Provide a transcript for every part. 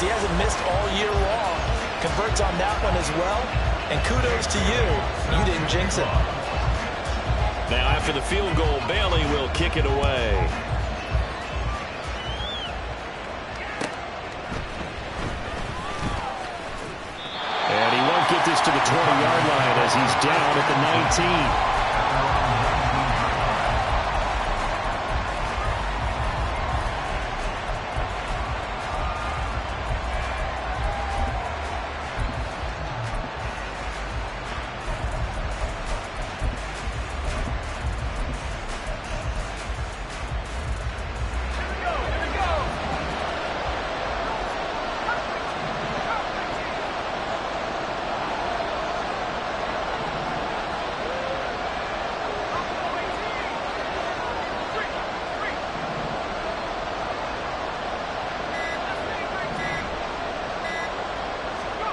he hasn't missed all year long. Converts on that one as well. And kudos to you. You didn't jinx it. Now after the field goal, Bailey will kick it away. And he won't get this to the 20-yard line as he's down at the 19.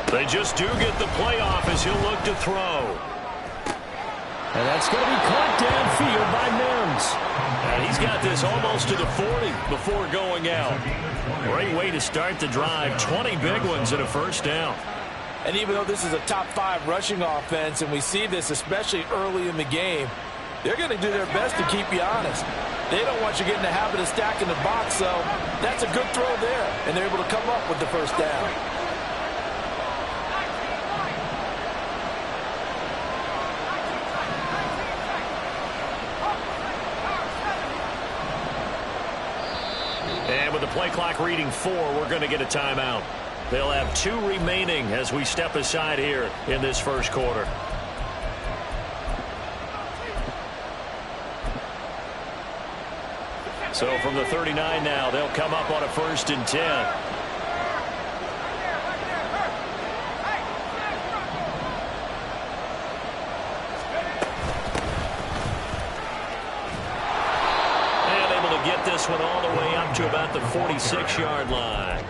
They just do get the playoff as he'll look to throw. And that's going to be caught downfield by Mims. And he's got this almost to the 40 before going out. Great way to start the drive. 20 big ones and a first down. And even though this is a top 5 rushing offense, and we see this especially early in the game, they're going to do their best to keep you honest. They don't want you getting the habit of stacking the box, so that's a good throw there. And they're able to come up with the first down. And with the play clock reading 4, we're going to get a timeout. They'll have 2 remaining as we step aside here in this first quarter. So from the 39 now, they'll come up on a 1st and 10. This one all the way up to about the 46-yard line.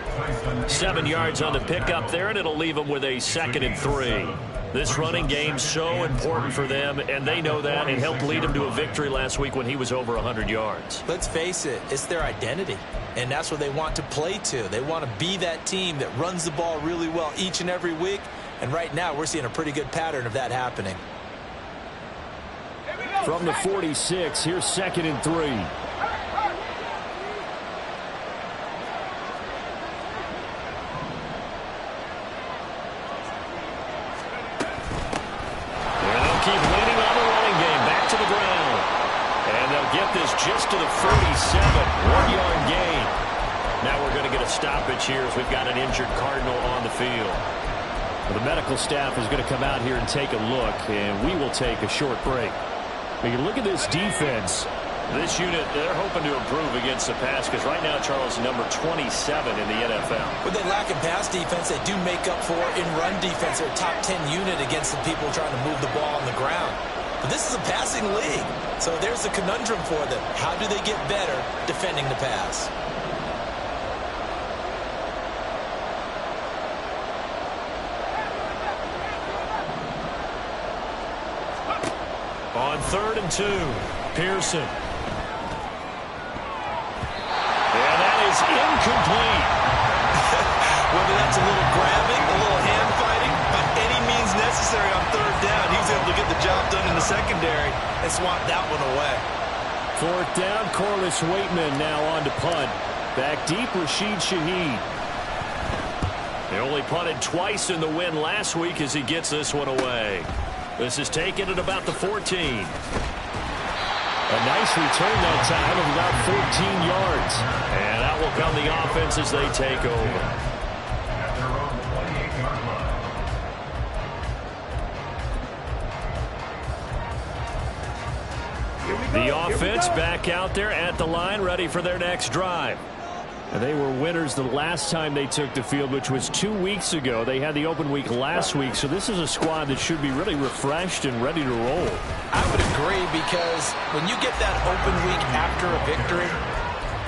7 yards on the pickup there, and it'll leave them with a 2nd and 3. This running game's so important for them, and they know that. It helped lead them to a victory last week when he was over 100 yards. Let's face it, it's their identity, and that's what they want to play to. They want to be that team that runs the ball really well each and every week, and right now we're seeing a pretty good pattern of that happening. From the 46, here's 2nd and 3. Just to the 47, 1-yard gain. Now we're going to get a stoppage here as we've got an injured Cardinal on the field. Well, the medical staff is going to come out here and take a look, and we will take a short break. When you look at this defense, this unit, they're hoping to improve against the pass because right now Charles is number 27 in the NFL. With they lack in pass defense, they do make up for in run defense. They're a top 10 unit against the people trying to move the ball on the ground. But this is a passing league, so there's a conundrum for them. How do they get better defending the pass? On 3rd and 2, Pearson. And that is incomplete. Whether that's a little grabbing, a little hand fighting, by any means necessary on 3rd down, he was able to get the job done in the secondary and swat that one away. 4th down, Corliss Waitman now on to punt. Back deep, Rashid Shaheed. He only punted twice in the win last week as he gets this one away. This is taken at about the 14. A nice return that time of about 14 yards. And out will come the offense as they take over. The offense back out there at the line, ready for their next drive. And they were winners the last time they took the field, which was 2 weeks ago. They had the open week last week, so this is a squad that should be really refreshed and ready to roll. I would agree, because when you get that open week after a victory,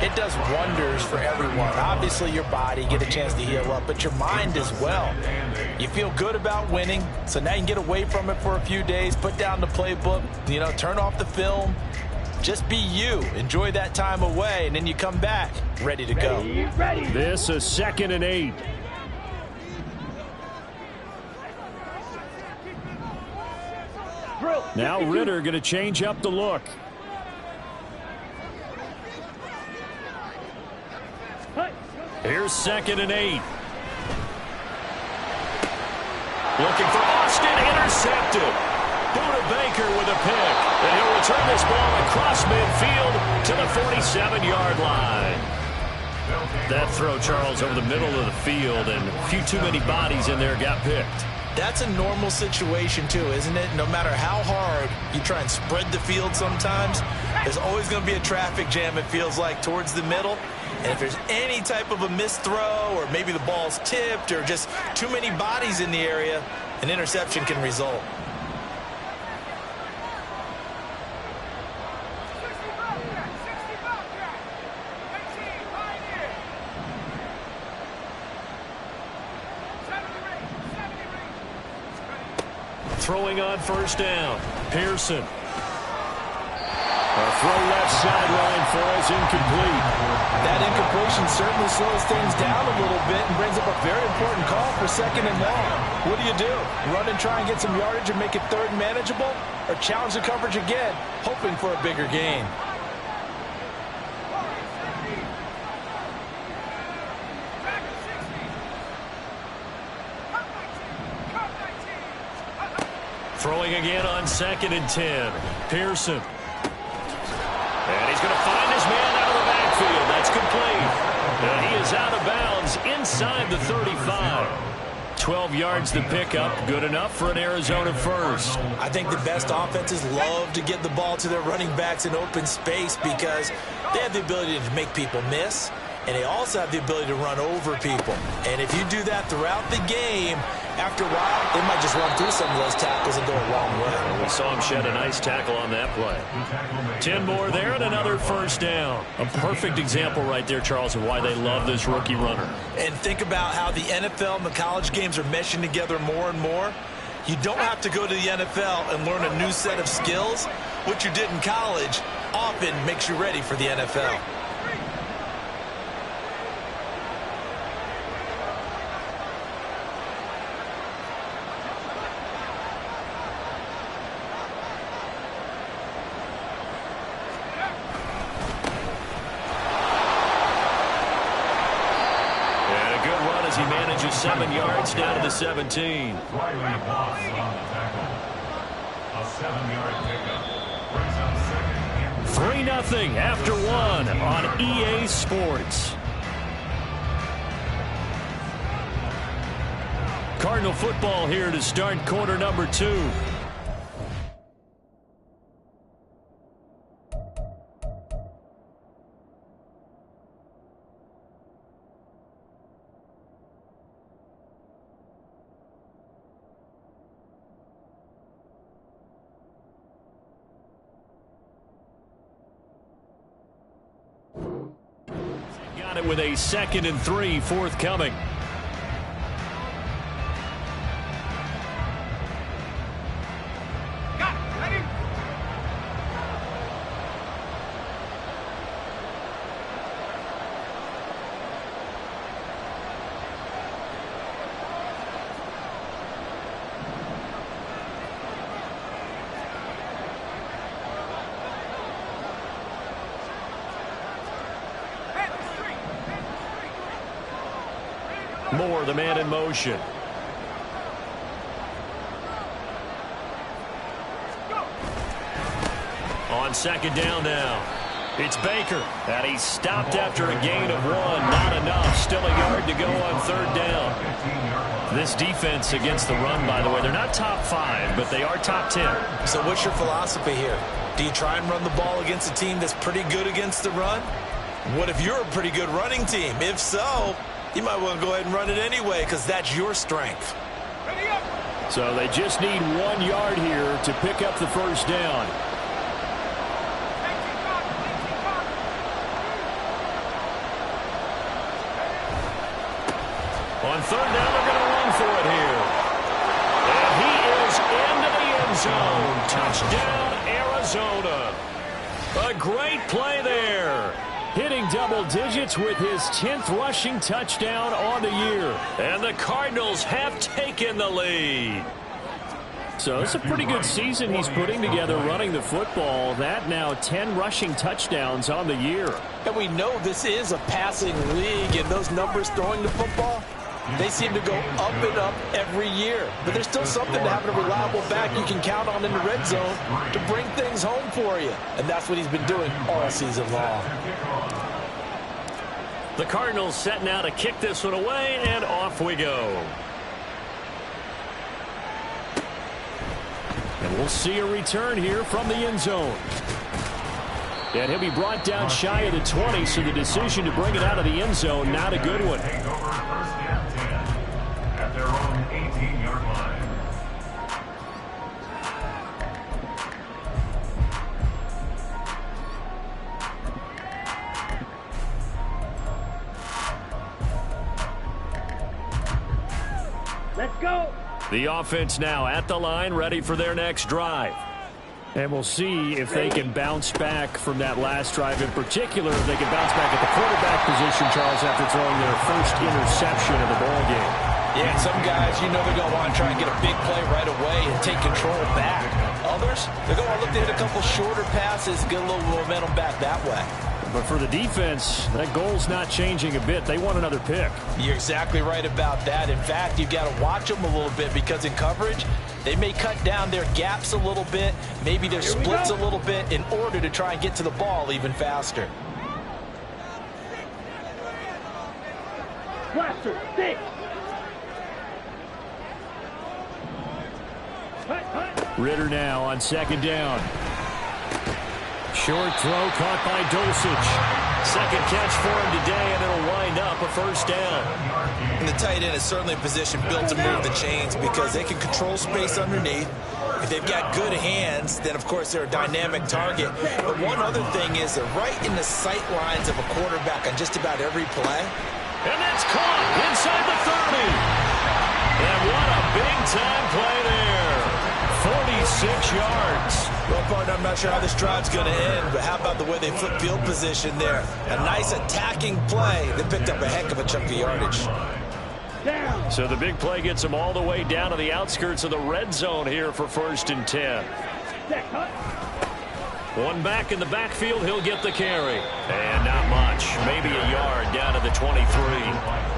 it does wonders for everyone. Obviously, your body, get a chance to heal up, but your mind as well. You feel good about winning, so now you can get away from it for a few days, put down the playbook, turn off the film. Just be you. Enjoy that time away, and then you come back ready to go. This is 2nd and 8. Now Ritter going to change up the look. Here's 2nd and 8. Looking for Austin, intercepted. Buda Baker with a pick. And he'll return this ball across midfield to the 47-yard line. That throw, Charles, over the middle of the field, and a few too many bodies in there got picked. That's a normal situation, too, isn't it? No matter how hard you try and spread the field sometimes, there's always going to be a traffic jam, it feels like, towards the middle. And if there's any type of a missed throw, or maybe the ball's tipped, or just too many bodies in the area, an interception can result. Throwing on 1st down. Pearson. A throw left sideline falls incomplete. That incompletion certainly slows things down a little bit and brings up a very important call for 2nd and long. What do? Run and try and get some yardage and make it 3rd and manageable? Or challenge the coverage again, hoping for a bigger gain? Throwing again on 2nd and 10. Pearson. And he's going to find his man out of the backfield. That's complete. And he is out of bounds inside the 35. 12 yards to pick up. Good enough for an Arizona first. I think the best offenses love to get the ball to their running backs in open space because they have the ability to make people miss, and they also have the ability to run over people. And if you do that throughout the game, after a while, they might just run through some of those tackles and go a long way. We saw him shed a nice tackle on that play. 10 more there and another 1st down. A perfect example right there, Charles, of why they love this rookie runner. And think about how the NFL and the college games are meshing together more and more. You don't have to go to the NFL and learn a new set of skills. What you did in college often makes you ready for the NFL. He manages 7 yards down to the 17. 3-0 after 1 on EA Sports. Cardinal football here to start quarter number 2. Got it with a 2nd and 3 forthcoming. Moore, the man in motion. On 2nd down now. It's Baker. And he's stopped after a gain of 1. Not enough. Still a yard to go on 3rd down. This defense against the run, by the way, they're not top 5, but they are top 10. So what's your philosophy here? Do you try and run the ball against a team that's pretty good against the run? What if you're a pretty good running team? If so, you might want to go ahead and run it anyway because that's your strength. So they just need 1 yard here to pick up the 1st down. On 3rd down, they're going to run for it here. And he is into the end zone. Touchdown, Arizona. A great play there. Hitting double digits with his 10th rushing touchdown on the year. And the Cardinals have taken the lead. So it's a pretty good season he's putting together running the football. That now 10 rushing touchdowns on the year. And we know this is a passing league, and those numbers throwing the football, they seem to go up and up every year. But there's still something to having a reliable back you can count on in the red zone to bring things home for you. And that's what he's been doing all season long. The Cardinals set now to kick this one away, and off we go. And we'll see a return here from the end zone. And he'll be brought down shy of the 20, so the decision to bring it out of the end zone, not a good one. At their own 18-yard line. Let's go. The offense now at the line, ready for their next drive. And we'll see if they can bounce back from that last drive, in particular if they can bounce back at the quarterback position, Charles, after throwing their first interception of the ball game. Yeah, some guys, you know, they're going to want to try and get a big play right away and take control back. Others, they're going to look to hit a couple shorter passes, get a little momentum back that way. But for the defense, that goal's not changing a bit. They want another pick. You're exactly right about that. In fact, you've got to watch them a little bit, because in coverage, they may cut down their gaps a little bit, maybe their splits a little bit, in order to try and get to the ball even faster. Blaster, stick. Ritter now on second down. Short throw caught by Dulcich. Second catch for him today, and it'll wind up a first down. And the tight end is certainly a position built to move the chains, because they can control space underneath. If they've got good hands, then of course they're a dynamic target. But one other thing is they're right in the sight lines of a quarterback on just about every play. And that's caught inside the 30. And what a big-time play there. 46 yards. Well, partner, I'm not sure how this drive's going to end, but how about the way they flip field position there? A nice attacking play. They picked up a heck of a chunk of yardage. So the big play gets them all the way down to the outskirts of the red zone here for 1st and 10. One back in the backfield, he'll get the carry. And not much, maybe a yard down to the 23.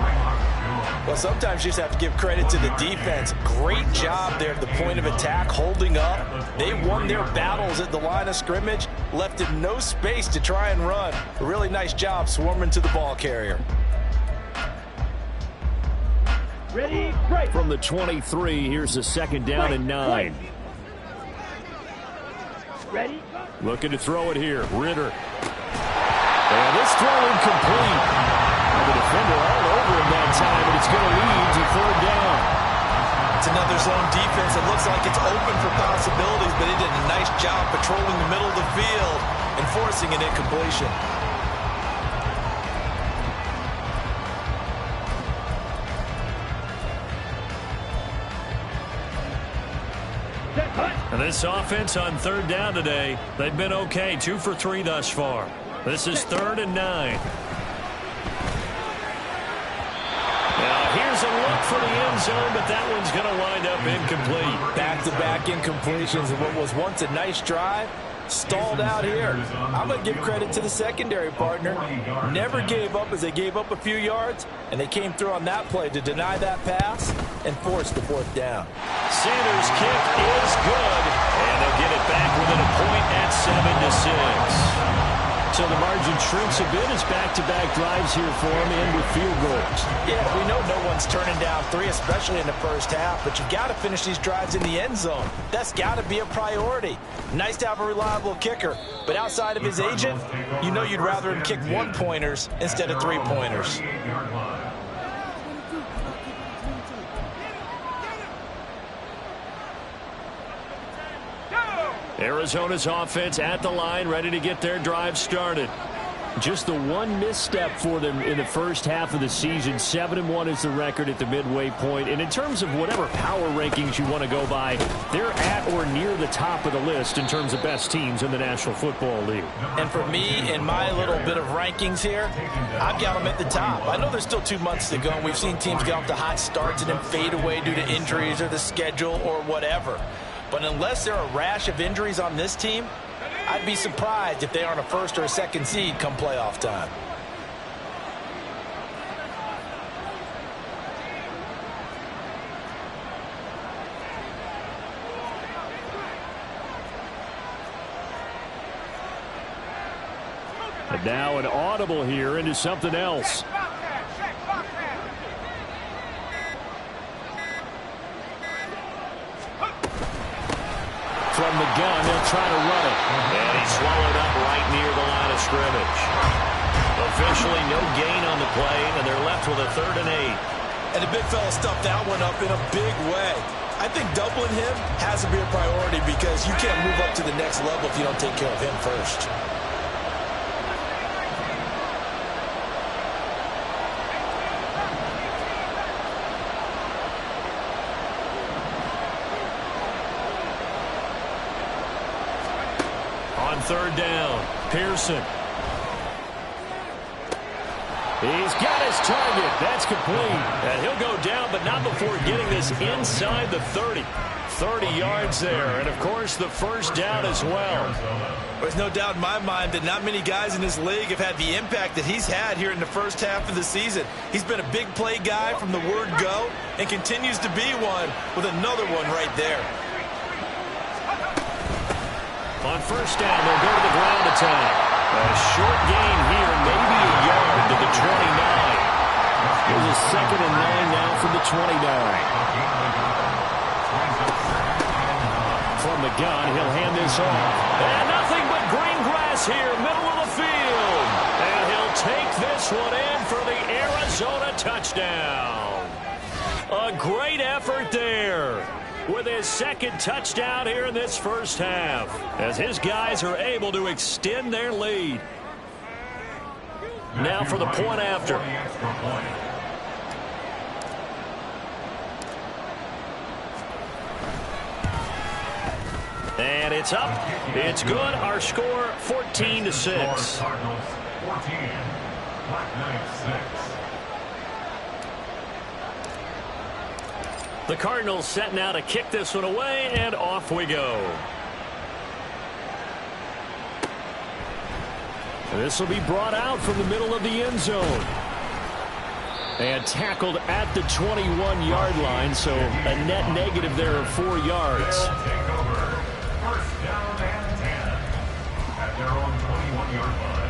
Well, sometimes you just have to give credit to the defense. Great job there at the point of attack, holding up. They won their battles at the line of scrimmage, left in no space to try and run. A really nice job swarming to the ball carrier. Ready, break. From the 23, here's the second down and 9. Ready. Looking to throw it here, Ritter. And this throw incomplete. The defender all over him that time, and it's going to lead to 3rd down. It's another zone defense. It looks like it's open for possibilities, but he did a nice job patrolling the middle of the field and forcing an incompletion. And this offense on 3rd down today, they've been okay, 2 for 3 thus far. This is 3rd and 9. Here's a look for the end zone, but that one's going to wind up incomplete. Back-to-back incompletions of what was once a nice drive, stalled out here. I'm going to give credit to the secondary partner. Never gave up as they gave up a few yards, and they came through on that play to deny that pass and force the 4th down. Sanders' kick is good, and they'll get it back within a point at 7-6. So the margin shrinks a bit as back-to-back drives here for him, and with field goals. Yeah, we know no one's turning down 3, especially in the first half, but you've got to finish these drives in the end zone. That's got to be a priority. Nice to have a reliable kicker, but outside of his agent, you know you'd rather him kick 1-pointers instead of 3-pointers. Arizona's offense at the line, ready to get their drive started. Just the one misstep for them in the first half of the season. 7-1 is the record at the midway point. And in terms of whatever power rankings you want to go by, they're at or near the top of the list in terms of best teams in the National Football League. And for me, in my little bit of rankings here, I've got them at the top. I know there's still 2 months to go, and we've seen teams get off to hot starts and then fade away due to injuries or the schedule or whatever. But unless there are a rash of injuries on this team, I'd be surprised if they aren't a first or a second seed come playoff time. And now an audible here into something else. From the gun, they'll try to run it. And he's swallowed up right near the line of scrimmage. Officially no gain on the play, and they're left with a 3rd and 8. And the big fella stuffed that one up in a big way. I think doubling him has to be a priority because you can't move up to the next level if you don't take care of him first. On 3rd down, Pearson. He's got his target. That's complete. And he'll go down, but not before getting this inside the 30. 30 yards there. And, of course, the first down as well. There's no doubt in my mind that not many guys in this league have had the impact that he's had here in the first half of the season. He's been a big play guy from the word go and continues to be one with another one right there. On 1st down, they'll go to the ground attack. A short gain here, maybe a yard to the 29. There's a 2nd and 9 now from the 29. From the gun, he'll hand this off. And nothing but green grass here, middle of the field. And he'll take this one in for the Arizona touchdown. A great effort there, with his 2nd touchdown here in this first half, as his guys are able to extend their lead. Now for the point after. And it's up. It's good. Our score, 14-6. Cardinals 14, Black Knights 6. The Cardinals set now to kick this one away, and off we go. This will be brought out from the middle of the end zone. And tackled at the 21-yard line, so a net negative there of 4 yards. They'll take over. First down and 10 at their own 21-yard line.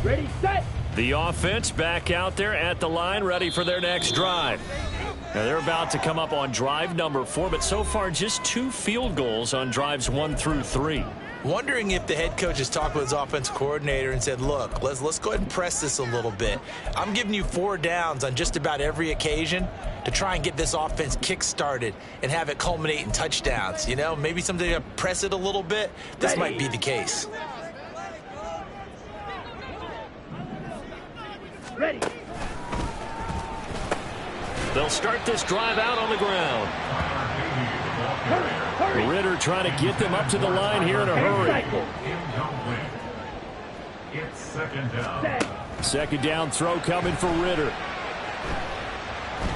Ready, set. The offense back out there at the line, ready for their next drive. Now they're about to come up on drive number 4, but so far just 2 field goals on drives 1 through 3. Wondering if the head coach has talked with his offensive coordinator and said, look, let's go ahead and press this a little bit. I'm giving you 4 downs on just about every occasion to try and get this offense kick-started and have it culminate in touchdowns. You know, maybe something to press it a little bit. This might be the case. Ready. They'll start this drive out on the ground. Hurry. Ritter trying to get them up to the line here in a hurry. Cycle. Incomplete. It's 2nd down. Set. 2nd down throw coming for Ritter.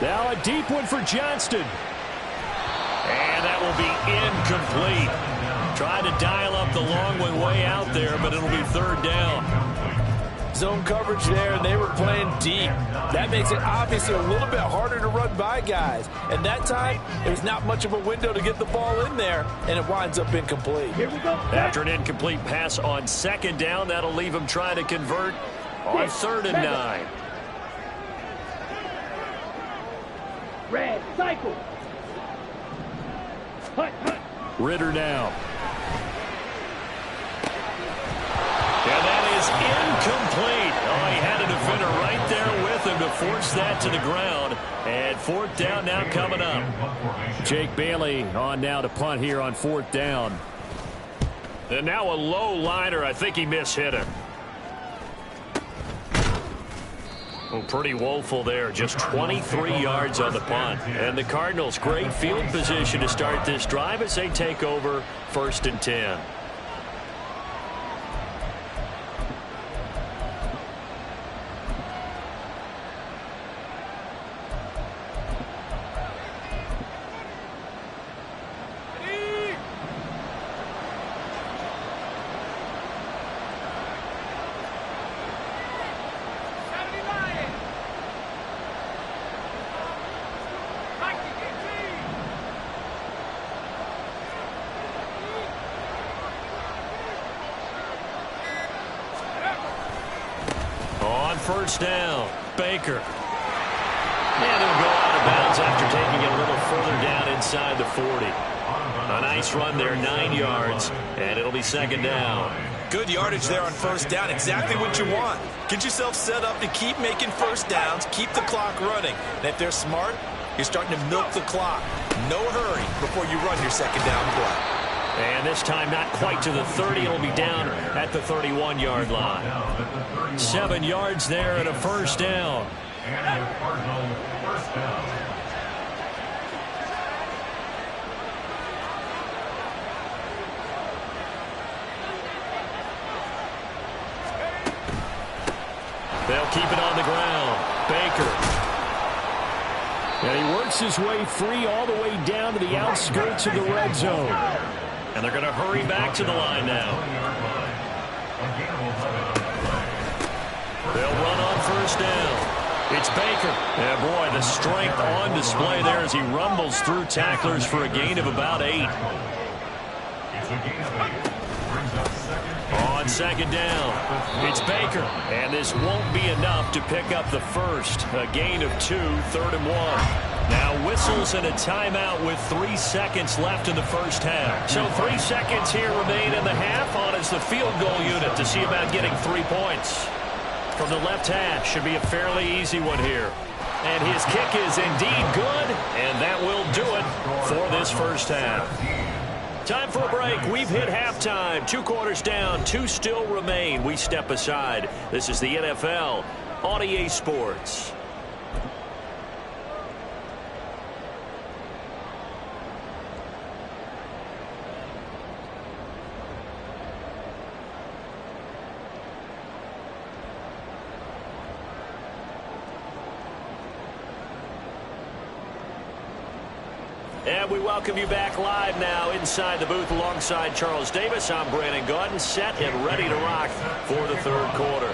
Now a deep one for Johnston. And that will be incomplete. Tried to dial up the long one way out there, but it'll be 3rd down. Zone coverage there, and they were playing deep. That makes it obviously a little bit harder to run by guys. And that time, there's not much of a window to get the ball in there, and it winds up incomplete. Here we go. After an incomplete pass on 2nd down, that'll leave him trying to convert on 3rd and 9. Red, cycle. Hut. Ritter now. And that is incomplete. Oh, he had a defender right there with him to force that to the ground. And 4th down now coming up. Jake Bailey on now to punt here on 4th down. And now a low liner. I think he mishit him. Well, pretty woeful there. Just 23 yards on the punt. And the Cardinals, great field position to start this drive as they take over 1st and 10. First down, Baker. And it'll go out of bounds after taking it a little further down inside the 40. A nice run there, 9 yards, and it'll be 2nd down. Good yardage there on 1st down, exactly what you want. Get yourself set up to keep making 1st downs, keep the clock running. And if they're smart, you're starting to milk the clock. No hurry before you run your 2nd down play. And this time not quite to the 30. It'll be down at the 31-yard line. 7 yards there and a 1st down. And a Cardinal 1st down. They'll keep it on the ground. Baker. And he works his way free all the way down to the outskirts of the red zone. And they're going to hurry back to the line now. They'll run on 1st down. It's Baker. And boy, the strength on display there as he rumbles through tacklers for a gain of about 8. On 2nd down, it's Baker. And this won't be enough to pick up the first. A gain of 2, 3rd and 1. Now whistles and a timeout with 3 seconds left in the 1st half. So 3 seconds here remain in the half on as the field goal unit to see about getting 3 points. From the left hash, should be a fairly easy one here. And his kick is indeed good, and that will do it for this 1st half. Time for a break. We've hit halftime. 2 quarters down, 2 still remain. We step aside. This is the NFL on EA Sports. And we welcome you back live now inside the booth alongside Charles Davis. I'm Brandon Gaudin, set and ready to rock for the 3rd quarter.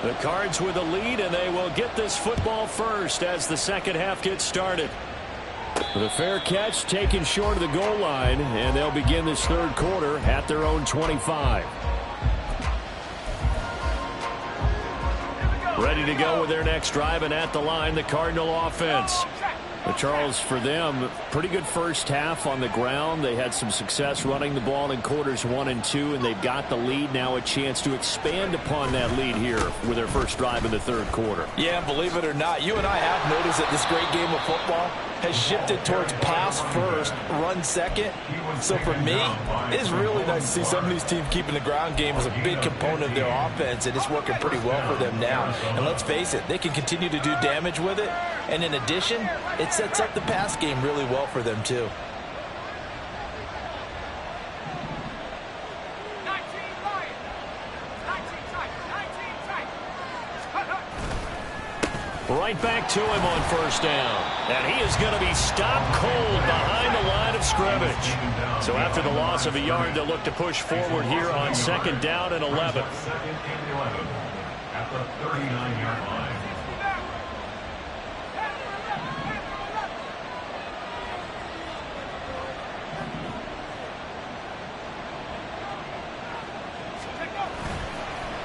The Cards with a lead, and they will get this football first as the 2nd half gets started. The fair catch taken short of the goal line, and they'll begin this 3rd quarter at their own 25. Ready to go with their next drive, and at the line, the Cardinal offense. But Charles, for them, pretty good 1st half on the ground. They had some success running the ball in quarters 1 and 2, and they've got the lead now, a chance to expand upon that lead here with their first drive in the 3rd quarter. Yeah, believe it or not, you and I have noticed that this great game of football has shifted towards pass first, run second. So for me, it's really nice to see some of these teams keeping the ground game as a big component of their offense, and it's working pretty well for them now. And let's face it, they can continue to do damage with it. And in addition, it sets up the pass game really well for them too. Right back to him on 1st down. And he is going to be stopped cold behind the line of scrimmage. So after the loss of a yard, they'll look to push forward here on 2nd down and 11. At the 39-yard line.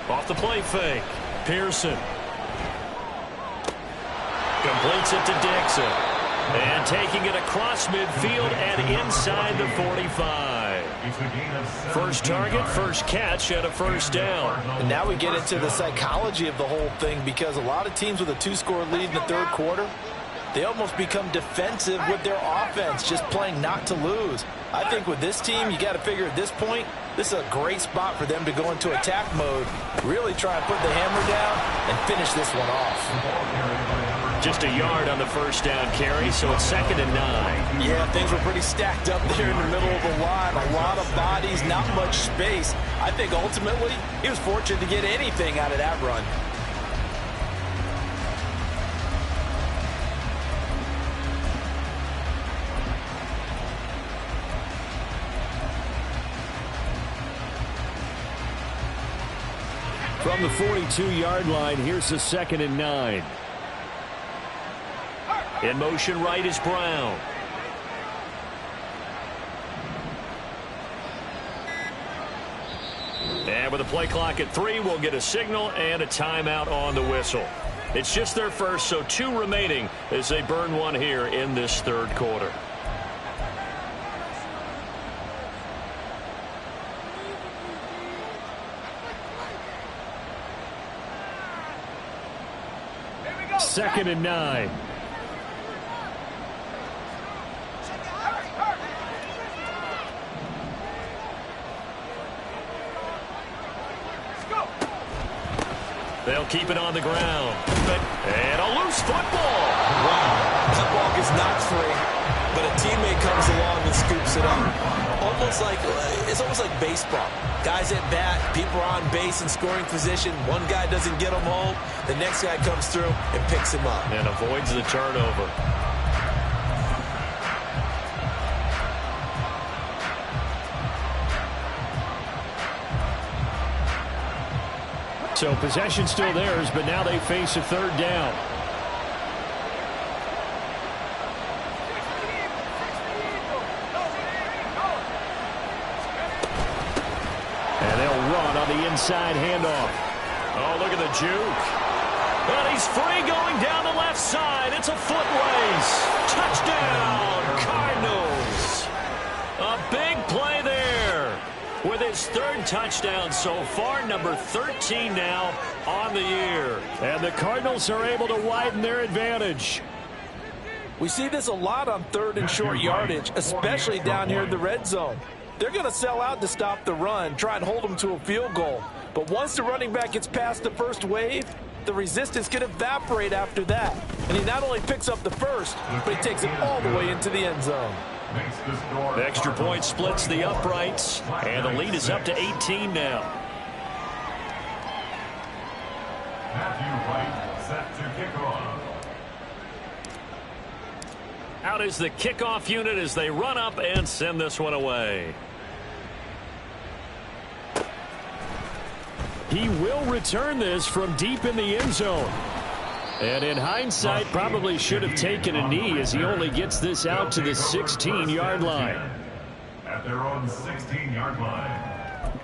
Off the play fake. Pearson. Completes it to Dixon. And taking it across midfield and inside the 45. First target, first catch, and a 1st down. And now we get into the psychology of the whole thing, because a lot of teams with a 2-score lead in the 3rd quarter, they almost become defensive with their offense, just playing not to lose. I think with this team, you got to figure at this point, This is a great spot for them to go into attack mode, really try and put the hammer down and finish this one off. Just a yard on the first down carry, so it's 2nd and 9. Yeah, things were pretty stacked up there in the middle of the line. A lot of bodies, not much space. I think ultimately he was fortunate to get anything out of that run. From the 42-yard line, here's the 2nd and 9. In motion right is Brown. And with the play clock at 3, we'll get a signal and a timeout on the whistle. It's just their first, so 2 remaining as they burn one here in this 3rd quarter. Second and 9. They'll keep it on the ground. And a loose football. Wow. That ball gets knocked free, but a teammate comes along and scoops it up. It's almost like baseball. Guys at bat, people are on base in scoring position. One guy doesn't get them home. The next guy comes through and picks him up. And avoids the turnover. So possession still theirs, but now they face a 3rd down. And they'll run on the inside handoff. Oh, look at the juke. And he's free going down the left side. It's a foot race. Touchdown, Cardinals. A big play there. With his 3rd touchdown so far, number 13 now on the year. And the Cardinals are able to widen their advantage. We see this a lot on 3rd and short yardage, especially down here in the red zone. They're going to sell out to stop the run, try and hold them to a field goal. But once the running back gets past the first wave, the resistance can evaporate after that. And he not only picks up the first, but he takes it all the way into the end zone. The extra point splits the uprights, and the lead is up to 18 now. Matthew Wright set to kick off. Out is the kickoff unit as they run up and send this one away. He will return this from deep in the end zone. And in hindsight, probably should have taken a knee as he only gets this out to the 16-yard line. At their own 16-yard line.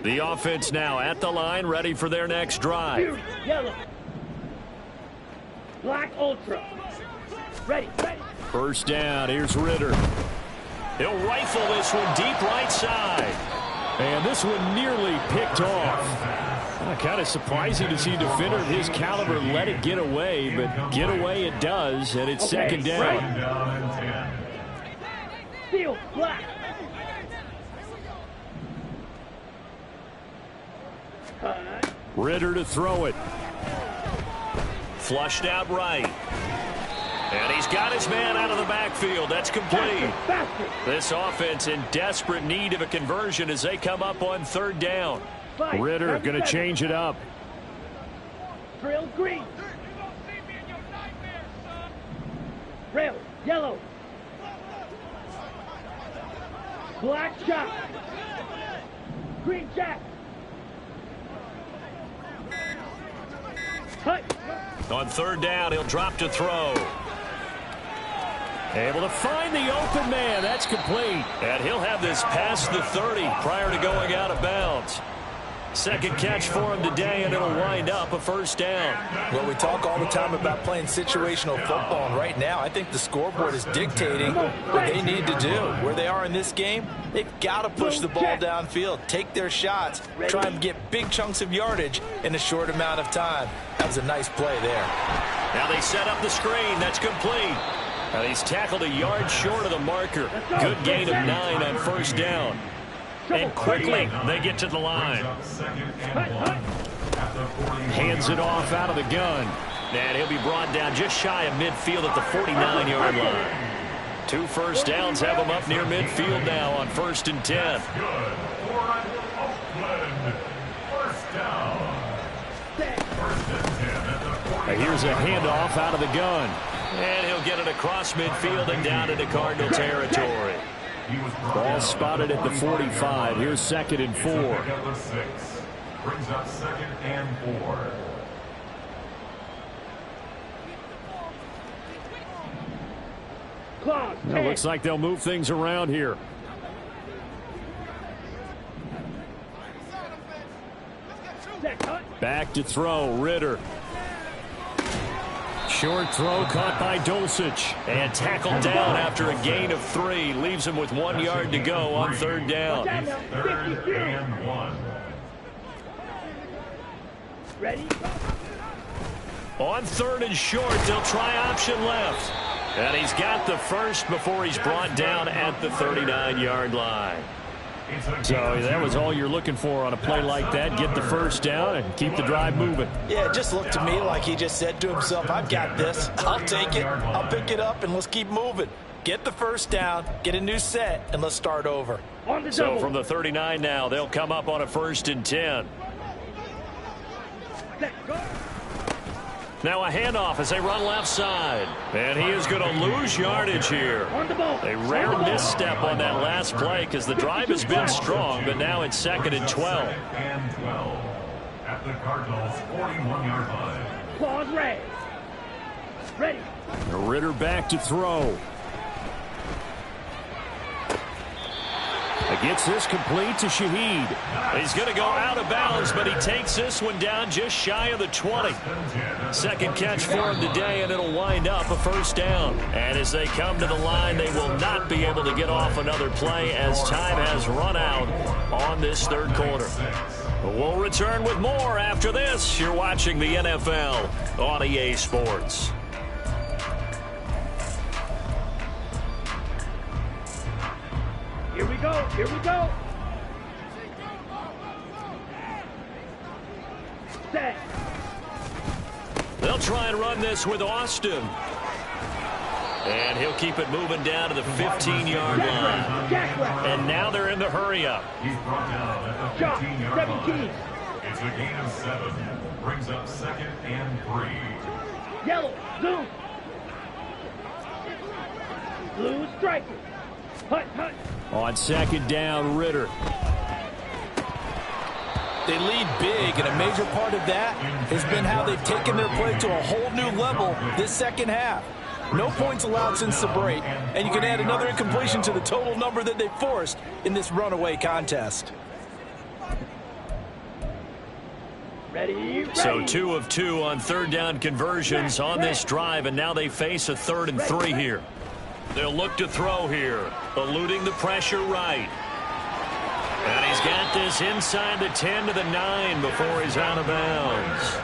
The offense now at the line, ready for their next drive. Yellow. Black Ultra. Ready. First down, here's Ritter. He'll rifle this one deep right side. And this one nearly picked off. Kind of surprising to see a defender of his caliber let it get away, but get away it does, and it's 2nd down. Right. Field, black. Ritter to throw it. Flushed out right. And he's got his man out of the backfield. That's complete. This offense in desperate need of a conversion as they come up on 3rd down. Ritter going to change it up. Drill green. Rail yellow. Black shot. Green jack. Hut. On 3rd down, he'll drop to throw. Able to find the open man. That's complete. And he'll have this past the 30 prior to going out of bounds. Second catch for him today, and it'll wind up a 1st down. Well, we talk all the time about playing situational football, and right now I think the scoreboard is dictating what they need to do. Where they are in this game, they've got to push the ball downfield, take their shots, try and get big chunks of yardage in a short amount of time. That was a nice play there. Now they set up the screen. That's complete. And he's tackled a yard short of the marker. Good gain of 9 on first down. And quickly, they get to the line. Hands it off out of the gun. And he'll be brought down just shy of midfield at the 49-yard line. 2 first downs have him up near midfield now on 1st and 10. And here's a handoff out of the gun. And he'll get it across midfield and down into Cardinal territory. Ball spotted at the 45. Here's 2nd and 4. Brings up 2nd and 4. It looks like they'll move things around here. Back to throw, Ritter. Short throw caught by Dulcich. And tackled down after a gain of 3. Leaves him with 1 yard to go on 3rd down. 3rd and 1. Ready? On 3rd and short, they'll try option left. And he's got the first before he's brought down at the 39-yard line. So that was all you're looking for on a play like that. Get the first down and keep the drive moving. Yeah, it just looked to me like he just said to himself, I've got this. I'll take it. I'll pick it up, and let's keep moving. Get the first down, get a new set, and let's start over. So from the 39 now, they'll come up on a 1st and 10. Now a handoff as they run left side. And he is going to lose yardage here. A rare misstep on that last play because the drive has been strong, but now it's 2nd and 12. And 12 at the Cardinals' 41-yard line. Claws raised. Ready. Ritter back to throw. Gets this complete to Shaheed. He's going to go out of bounds, but he takes this one down just shy of the 20. 2nd catch for him today, and it'll wind up a 1st down. And as they come to the line, they will not be able to get off another play as time has run out on this 3rd quarter. We'll return with more after this. You're watching the NFL on EA Sports. Here we go. Here we go. Set. They'll try and run this with Austin. And he'll keep it moving down to the 15-yard line. And now they're in the hurry-up. He's brought down at the 15-yard line. It's a gain of 7. Brings up 2nd and 3. Yellow. Zoom. Blue striker. Hut, hut. On 2nd down, Ritter. They lead big, and a major part of that has been how they've taken their play to a whole new level this 2nd half. No points allowed since the break, and you can add another incompletion to the total number that they forced in this runaway contest. Ready. So 2 of 2 on 3rd down conversions on this drive, and now they face a 3rd and 3 here. They'll look to throw here, eluding the pressure right. And he's got this inside the 10 to the 9 before he's out of bounds.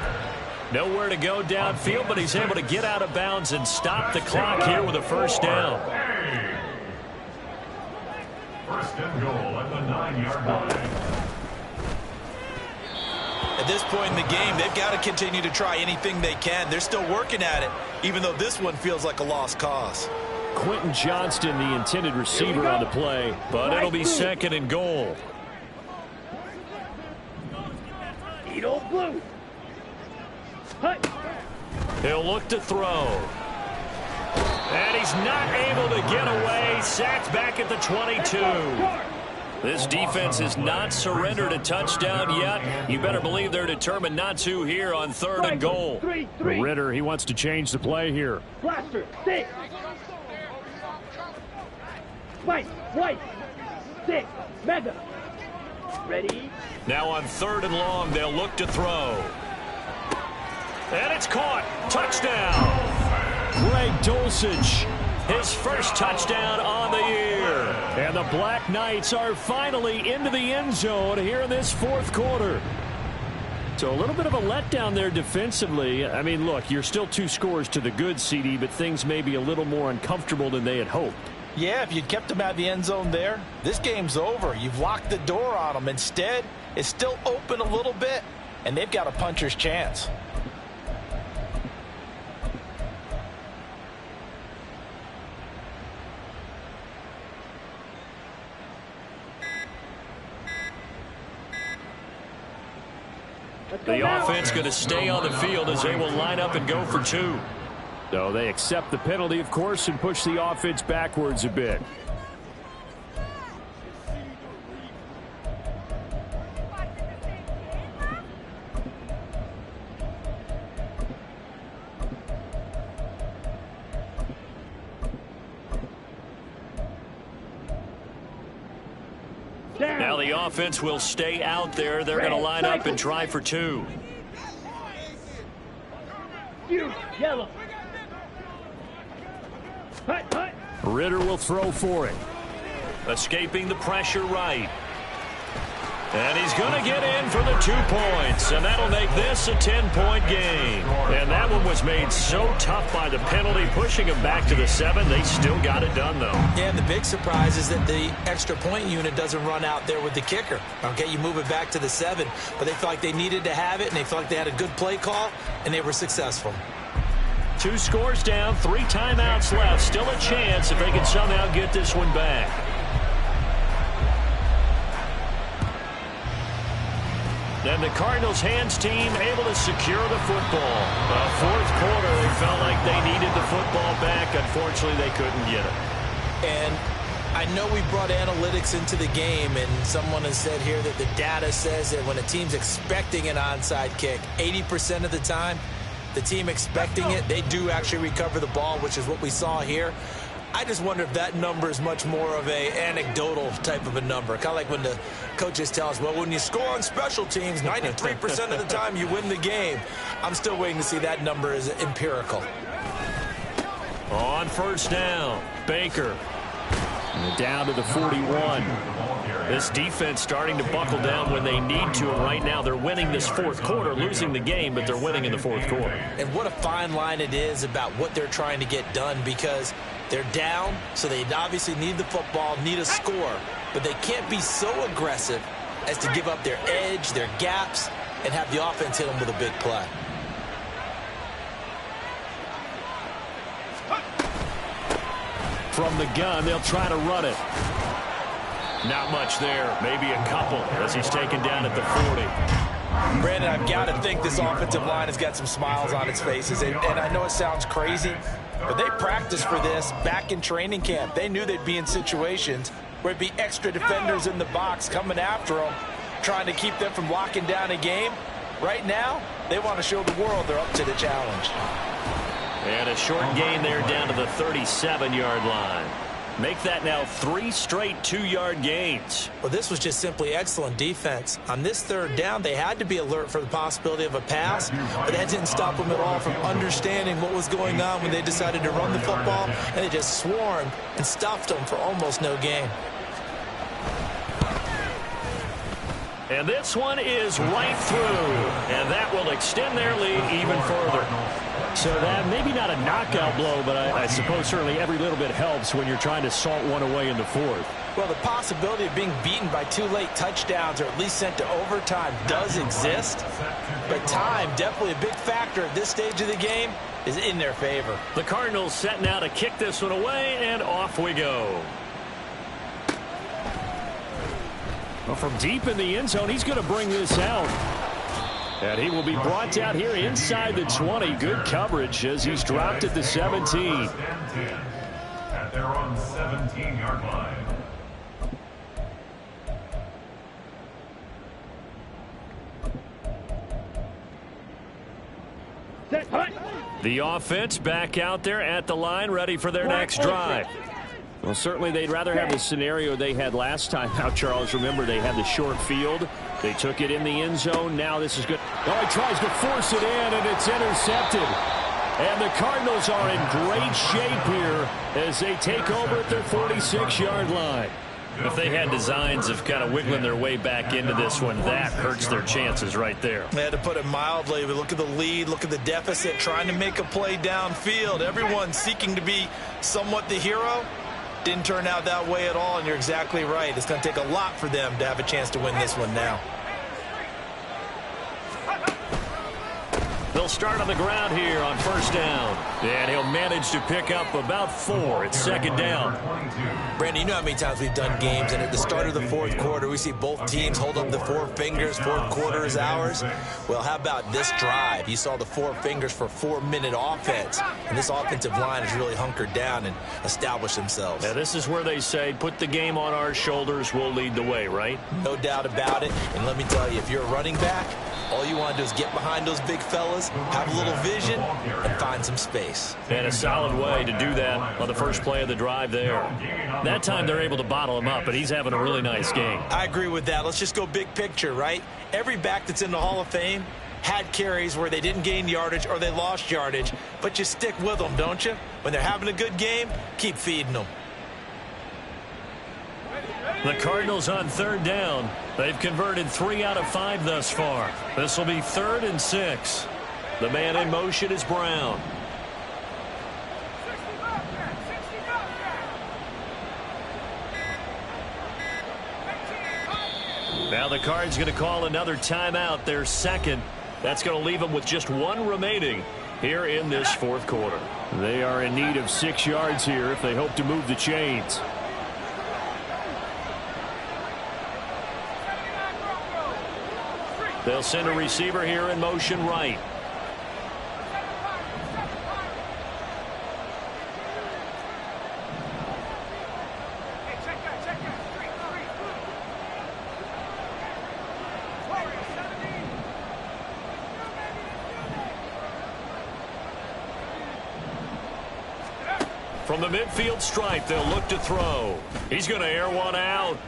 Nowhere to go downfield, but he's able to get out of bounds and stop the clock here with a 1st down. 1st and goal at the 9-yard line. At this point in the game, they've got to continue to try anything they can. They're still working at it, even though this one feels like a lost cause. Quentin Johnston, the intended receiver on the play, but it'll be 2nd and goal. Edo blue. Hut. He'll look to throw. And he's not able to get away. Sacked back at the 22. This defense has not surrendered a touchdown yet. You better believe they're determined not to here on 3rd and goal. Ritter, he wants to change the play here. Blaster. 6. White. 6. Mega. Ready. Now on 3rd and long, they'll look to throw. And it's caught. Touchdown. Greg Dulcich. His first touchdown on the year. And the Black Knights are finally into the end zone here in this 4th quarter. So a little bit of a letdown there defensively. I mean, look, you're still 2 scores to the good, CD, but things may be a little more uncomfortable than they had hoped. Yeah, if you'd kept them out of the end zone there, this game's over. You've locked the door on them. Instead, it's still open a little bit, and they've got a puncher's chance. The offense going to stay on the field as they will line up and go for 2. So they accept the penalty, of course, and push the offense backwards a bit. Now the offense will stay out there. They're going to line up and try for 2. Yellow. Ritter will throw for it. Escaping the pressure right. And he's going to get in for the 2 points. And that'll make this a 10-point game. And that one was made so tough by the penalty, pushing him back to the 7. They still got it done, though. Yeah, and the big surprise is that the extra point unit doesn't run out there with the kicker. Okay, you move it back to the 7, but they felt like they needed to have it, and they felt like they had a good play call, and they were successful. 2 scores down, 3 timeouts left. Still a chance if they can somehow get this one back. And the Cardinals' hands team able to secure the football. Fourth quarter, they felt like they needed the football back. Unfortunately, they couldn't get it. And I know we brought analytics into the game, and someone has said here that the data says that when a team's expecting an onside kick, 80% of the time, the team expecting it, they do actually recover the ball, which is what we saw here. I just wonder if that number is much more of a anecdotal type of a number. Kind of like when the coaches tell us, well, when you score on special teams, 93% of the time you win the game. I'm still waiting to see that number is empirical. On first down, Baker. And down to the 41. This defense starting to buckle down when they need to, and right now they're winning this fourth quarter, losing the game, but they're winning in the fourth quarter. And what a fine line it is about what they're trying to get done, because they're down, so they obviously need the football, need a score, but they can't be so aggressive as to give up their edge, their gaps, and have the offense hit them with a big play. From the gun, they'll try to run it. Not much there, maybe a couple as he's taken down at the 40. Brandon, I've got to think this offensive line has got some smiles on its faces. And I know it sounds crazy, but they practiced for this back in training camp. They knew they'd be in situations where it'd be extra defenders in the box coming after them, trying to keep them from locking down a game. Right now, they want to show the world they're up to the challenge. And a short gain there down to the 37-yard line. Make that now 3 straight 2-yard gains. Well, this was just simply excellent defense. On this third down, they had to be alert for the possibility of a pass, but that didn't stop them at all from understanding what was going on when they decided to run the football, and they just swarmed and stuffed them for almost no gain. And this one is right through, and that will extend their lead even further. So that maybe not a knockout blow, but I suppose certainly every little bit helps when you're trying to salt one away in the fourth. Well, the possibility of being beaten by 2 late touchdowns or at least sent to overtime does exist, but time, definitely a big factor at this stage of the game, is in their favor. The Cardinals setting out to kick this one away, and off we go. Well, from deep in the end zone, he's going to bring this out. And he will be brought down here inside the 20. Good coverage as he's dropped at the 17. At their own 17-yard line. The offense back out there at the line, ready for their next drive. Well, certainly they'd rather have the scenario they had last time out, Charles. Remember, they had the short field. They took it in the end zone. Now this is good. Oh, he tries to force it in, and it's intercepted. And the Cardinals are in great shape here as they take over at their 46-yard line. If they had designs of kind of wiggling their way back into this one, that hurts their chances right there. To put it mildly, but look at the lead, look at the deficit, trying to make a play downfield. Everyone seeking to be somewhat the hero. Didn't turn out that way at all, and you're exactly right. It's going to take a lot for them to have a chance to win this one now. They'll start on the ground here on first down. And he'll manage to pick up about 4. It's second down. Brandon, you know how many times we've done games, and at the start of the fourth quarter, we see both teams hold up the 4 fingers, fourth quarter is ours. Well, how about this drive? You saw the 4 fingers for 4-minute offense, and this offensive line has really hunkered down and established themselves. Yeah, this is where they say, put the game on our shoulders, we'll lead the way, right? No doubt about it, and let me tell you, if you're a running back, all you want to do is get behind those big fellas, have a little vision, and find some space. And a solid way to do that on the first play of the drive there. That time they're able to bottle him up, but he's having a really nice game. I agree with that. Let's just go big picture, right? Every back that's in the Hall of Fame had carries where they didn't gain yardage or they lost yardage, but you stick with them, don't you? When they're having a good game, keep feeding them. The Cardinals on third down. They've converted 3 out of 5 thus far. This will be 3rd and 6. The man in motion is Brown. Now the Cards going to call another timeout, their second. That's going to leave them with just 1 remaining here in this fourth quarter. They are in need of 6 yards here if they hope to move the chains. They'll send a receiver here in motion right. From the midfield stripe, they'll look to throw. He's going to air one out.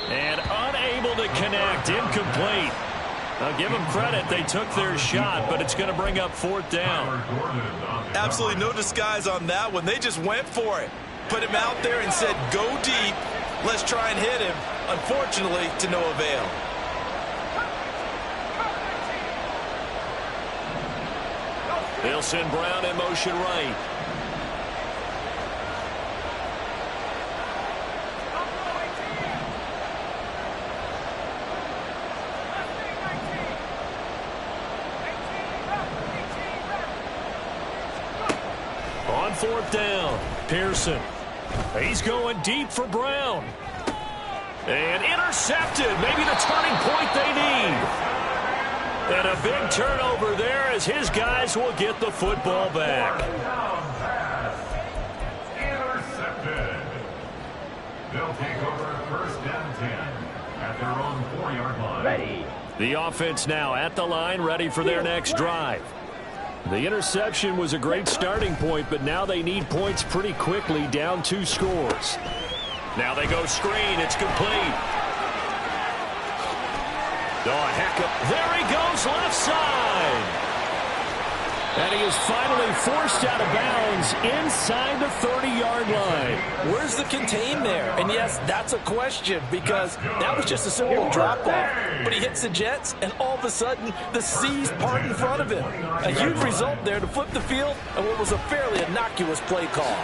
And unable to connect, incomplete. I'll give them credit, they took their shot, but it's going to bring up 4th down. Absolutely no disguise on that one. They just went for it. Put him out there and said, go deep. Let's try and hit him. Unfortunately, to no avail. They'll send Brown in motion right. On 4th down, Pearson. He's going deep for Brown. And intercepted. Maybe the turning point they need. And a big turnover there as his guys will get the football back. Intercepted. They'll take over 1st and 10 at their own 4-yard line. Ready. The offense now at the line, ready for their next drive. The interception was a great starting point, but now they need points pretty quickly, down 2 scores. Now they go screen. It's complete. Oh, heck up. There he goes, left side. And he is finally forced out of bounds inside the 30-yard line. Where's the contain there? And yes, that's a question because that was just a simple drop-off. But he hits the Jets, and all of a sudden, the seas part in front of him. A huge result there to flip the field and what was a fairly innocuous play call.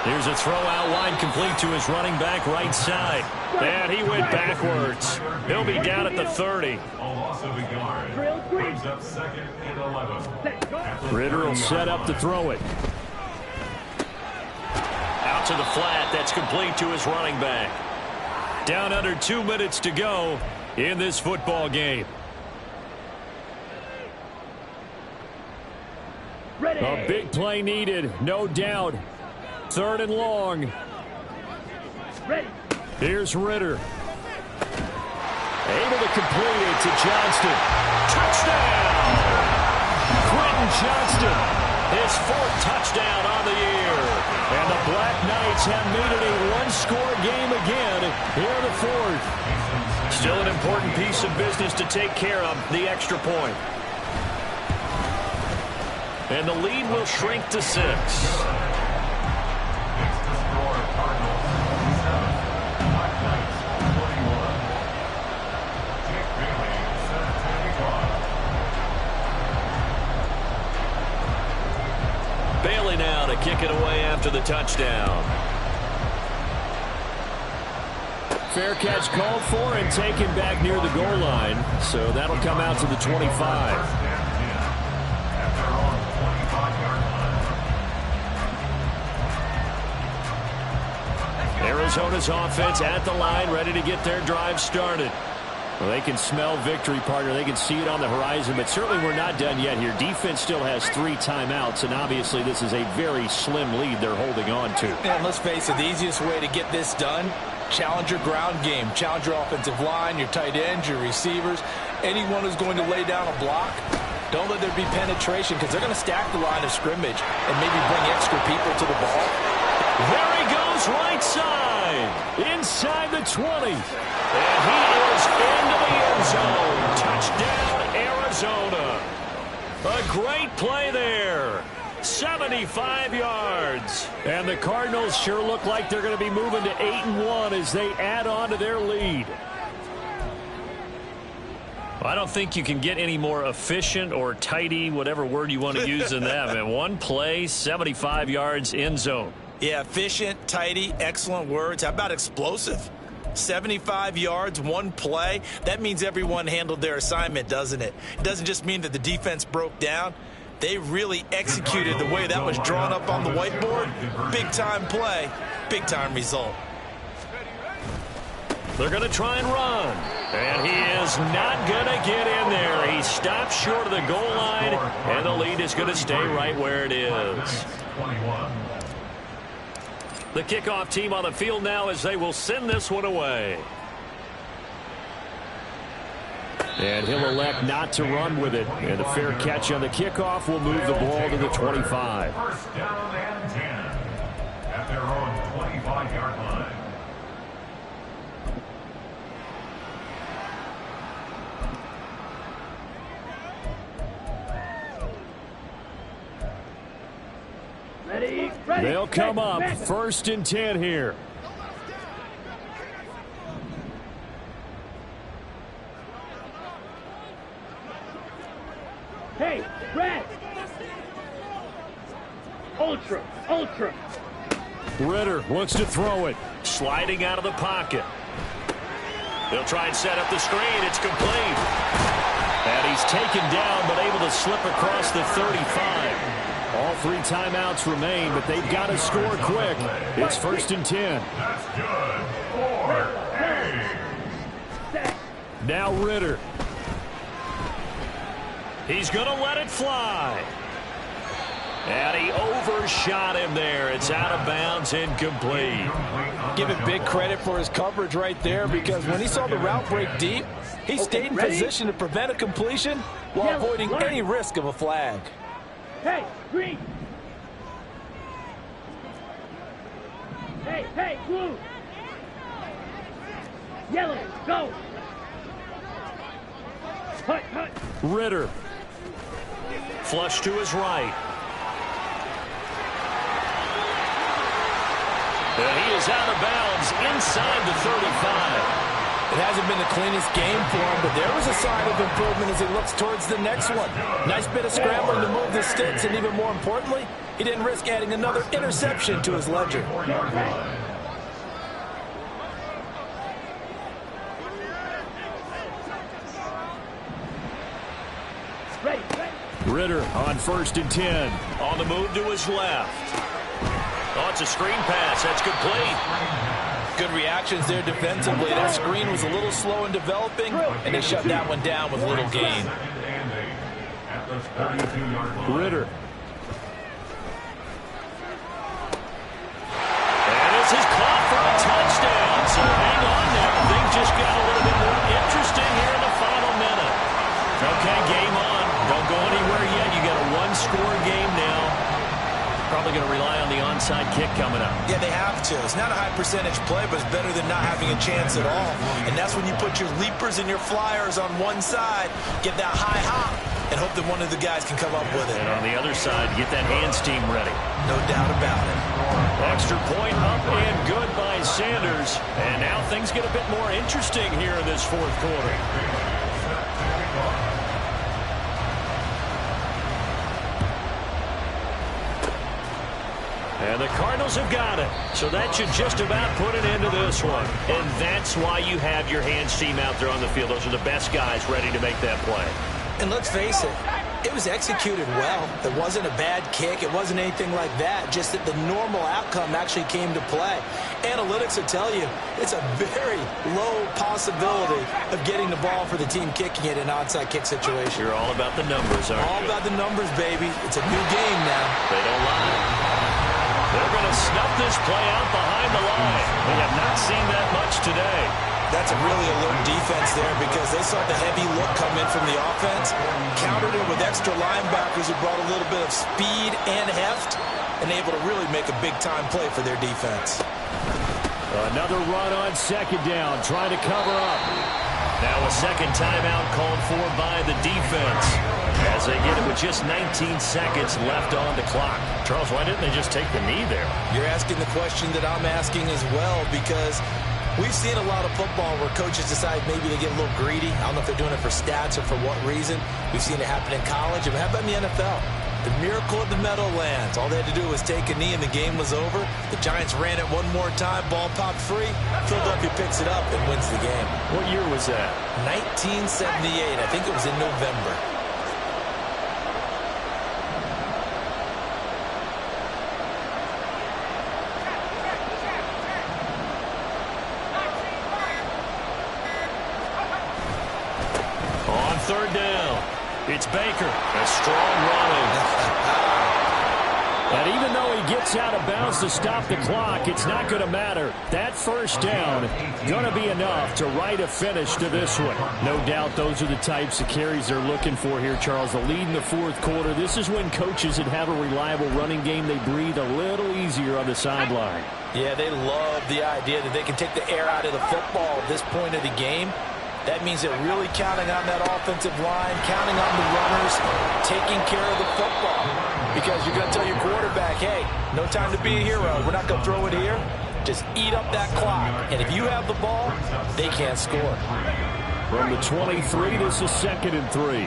Here's a throw out wide complete to his running back right side. And he went backwards. He'll be down at the 30. A loss of a yard. Brings up 2nd and 11. Ritter will set up to throw it. Out to the flat. That's complete to his running back. Down under 2 minutes to go in this football game. A big play needed, no doubt. 3rd and long. Here's Ritter. Able to complete it to Johnston. Touchdown! Quentin Johnston, his 4th touchdown on the year. And the Black Knights have made it a 1-score game again here in the 4th. Still an important piece of business to take care of, the extra point. And the lead will shrink to 6. kick it away after the touchdown. Fair catch called for and taken back near the goal line. So that'll come out to the 25. Arizona's offense at the line, ready to get their drive started. Well, they can smell victory, partner. They can see it on the horizon, but certainly we're not done yet here. Defense still has 3 timeouts, and obviously this is a very slim lead they're holding on to. And let's face it, the easiest way to get this done, challenge your ground game. Challenge your offensive line, your tight ends, your receivers, anyone who's going to lay down a block. Don't let there be penetration because they're going to stack the line of scrimmage and maybe bring extra people to the ball. There he goes, right side, inside the 20. And he is into the end zone. Touchdown, Arizona. A great play there. 75 yards. And the Cardinals sure look like they're going to be moving to 8-1 as they add on to their lead. I don't think you can get any more efficient or tidy, whatever word you want to use in that. Man, one play, 75 yards, end zone. Yeah, efficient, tidy, excellent words. How about explosive? 75 yards, one play. That means everyone handled their assignment, doesn't it? It doesn't just mean that the defense broke down. They really executed the way that was drawn up on the whiteboard. Big-time play, big-time result. They're going to try and run. And he is not going to get in there. He stopped short of the goal line, and the lead is going to stay right where it is. The kickoff team on the field now as they will send this one away. And he'll elect not to run with it. And a fair catch on the kickoff will move the ball to the 25. First down and 10 at their own 25-yard line. Ready, They'll come up first and 10 here. Hey, red. Ultra. Ritter looks to throw it. Sliding out of the pocket. They'll try and set up the screen. It's complete. And he's taken down but able to slip across the 35. All 3 timeouts remain, but they've got to score quick. It's first and 10. That's good. 4-8. Now Ritter. He's going to let it fly. And he overshot him there. It's out of bounds, incomplete. Give him big credit for his coverage right there because when he saw the route break deep, he stayed in position to prevent a completion while avoiding any risk of a flag. Hey, green. Hey, blue. Yellow, go. Hut. Ritter. Flush to his right. And he is out of bounds inside the 35. It hasn't been the cleanest game for him, but there was a sign of improvement as he looks towards the next one. Nice bit of scrambling to move the sticks, and even more importantly, he didn't risk adding another interception to his ledger. Ritter on first and 10. On the move to his left. Oh, it's a screen pass. That's complete. Good reactions there defensively. That screen was a little slow in developing, and they shut that one down with little gain. Ritter. And this is caught for a touchdown. So hang on there. Things just got a little bit more interesting here in the final minute. Okay, game on. Don't go anywhere yet. You got a one-score game now. Probably going to rely on the onside kick coming up. Yeah, they have to. It's not a high percentage play, but it's better than not having a chance at all. And that's when you put your leapers and your flyers on one side, get that high hop, and hope that one of the guys can come up with it. And on the other side, get that hands team ready. No doubt about it. Extra point up and good by Sanders. And now things get a bit more interesting here in this fourth quarter. And the Cardinals have got it. So that should just about put an end to this one. And that's why you have your hands team out there on the field. Those are the best guys ready to make that play. And let's face it, it was executed well. It wasn't a bad kick. It wasn't anything like that. Just that the normal outcome actually came to play. Analytics will tell you it's a very low possibility of getting the ball for the team kicking it in an onside kick situation. You're all about the numbers, aren't you? All about the numbers, baby. It's a new game now. They don't lie. They're going to snuff this play out behind the line. We have not seen that much today. That's a really alert defense there because they saw the heavy look come in from the offense, countered it with extra linebackers who brought a little bit of speed and heft, and able to really make a big-time play for their defense. Another run on second down, trying to cover up. Now a second timeout called for by the defense as they get it with just 19 seconds left on the clock. Charles, why didn't they just take the knee there? You're asking the question that I'm asking as well because we've seen a lot of football where coaches decide maybe they get a little greedy. I don't know if they're doing it for stats or for what reason. We've seen it happen in college. And how about in the NFL? The miracle of the Meadowlands. All they had to do was take a knee and the game was over. The Giants ran it one more time. Ball popped free. Philadelphia picks it up and wins the game. What year was that? 1978. I think it was in November. On third down, it's Baker. A strong running. And even though he gets out of bounds to stop the clock, it's not going to matter. That first down going to be enough to write a finish to this one. No doubt those are the types of carries they're looking for here, Charles. The lead in the fourth quarter. This is when coaches that have a reliable running game, they breathe a little easier on the sideline. Yeah, they love the idea that they can take the air out of the football at this point of the game. That means they're really counting on that offensive line, counting on the runners, taking care of the football. Because you're going to tell your quarterback, hey, no time to be a hero. We're not going to throw it here. Just eat up that clock. And if you have the ball, they can't score. From the 23, this is 2nd and 3.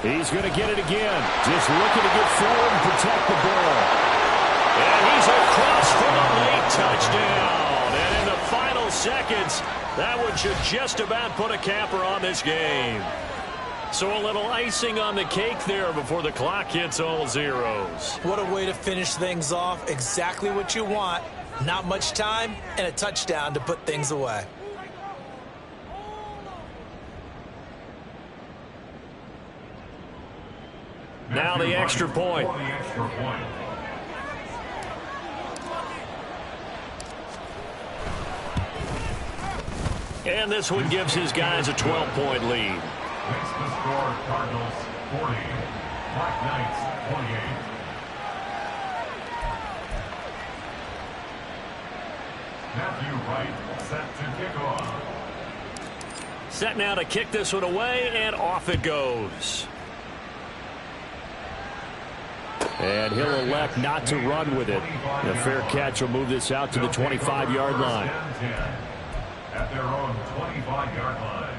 He's going to get it again. Just looking to get forward and protect the ball. And he's across for a late touchdown. And in the final seconds, that one should just about put a capper on this game. So a little icing on the cake there before the clock hits all zeros. What a way to finish things off. Exactly what you want. Not much time and a touchdown to put things away. Now the extra point. And this one gives his guys a 12-point lead. Makes the score Cardinals 40, Black Knights 28. Matthew Wright set to kick off. Set now to kick this one away, and off it goes. And he'll elect not to run with it. A fair catch will move this out to the 25-yard line. At their own 25-yard line.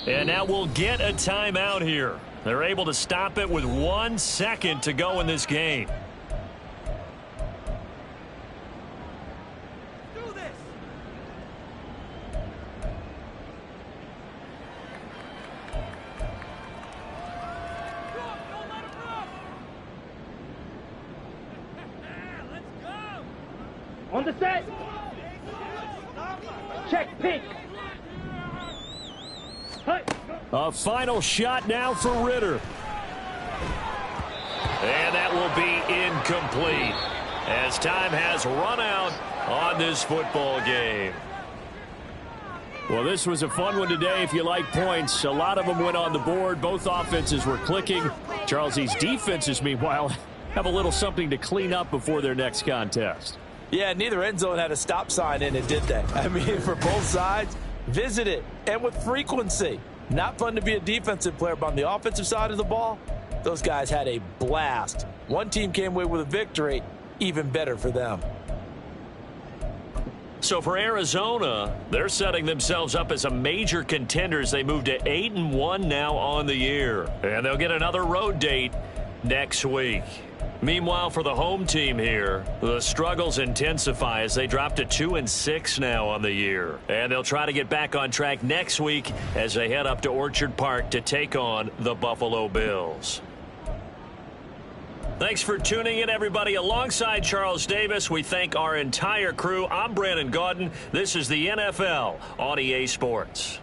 And now we'll get a timeout here. They're able to stop it with 1 second to go in this game. On the set. Check pick. A final shot now for Ritter. And that will be incomplete as time has run out on this football game. Well, this was a fun one today if you like points. A lot of them went on the board. Both offenses were clicking. Charles, these defenses, meanwhile, have a little something to clean up before their next contest. Yeah, neither end zone had a stop sign in it, did they? I mean, for both sides, visit it, and with frequency. Not fun to be a defensive player, but on the offensive side of the ball, those guys had a blast. One team came away with a victory, even better for them. So for Arizona, they're setting themselves up as a major contender as they move to 8-1 now on the year. And they'll get another road date next week. Meanwhile, for the home team here, the struggles intensify as they drop to 2-6 now on the year. And they'll try to get back on track next week as they head up to Orchard Park to take on the Buffalo Bills. Thanks for tuning in, everybody. Alongside Charles Davis, we thank our entire crew. I'm Brandon Gaudin. This is the NFL on EA Sports.